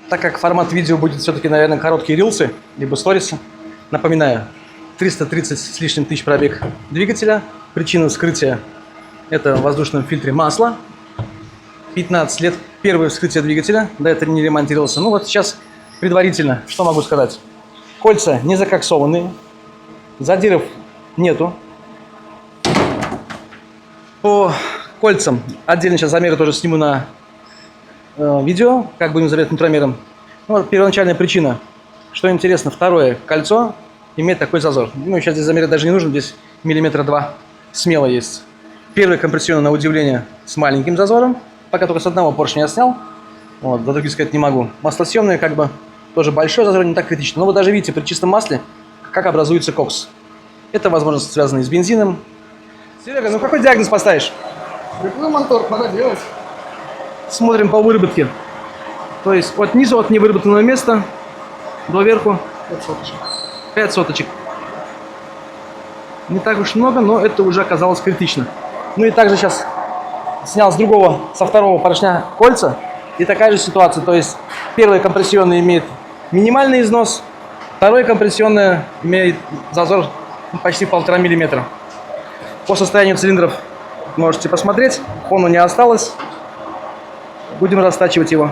Так как формат видео будет все-таки, наверное, короткие рилсы, либо сторисы, напоминаю, 330 с лишним тысяч пробег двигателя. Причина вскрытия – это в воздушном фильтре масло. 15 лет первое вскрытие двигателя, до этого не ремонтировался. Ну вот сейчас предварительно, что могу сказать. Кольца не закоксованные, задиров нету. По кольцам отдельно сейчас замеры тоже сниму на видео, как будем замерять нутромером. Ну, вот первоначальная причина. Что интересно, второе кольцо имеет такой зазор. Ну, сейчас здесь замерять даже не нужно, здесь миллиметра 2 смело есть. Первое компрессионное, на удивление, с маленьким зазором, пока только с одного поршня я снял. Вот, за другие сказать не могу. Маслосъемное как бы тоже большой зазор, не так критично. Но вы даже видите при чистом масле, как образуется кокс. Это, возможно, связано и с бензином. Серега, ну какой диагноз поставишь? Приплыл мотор, надо делать. Смотрим по выработке. То есть от низу, от невыработанного места до верху 5 соточек. 5 соточек. Не так уж много, но это уже оказалось критично. Ну и также сейчас снял со второго поршня кольца. И такая же ситуация. То есть первое компрессионное имеет минимальный износ, второе компрессионное имеет зазор почти 1,5 мм. По состоянию цилиндров можете посмотреть. Фона не осталось. Будем растачивать его.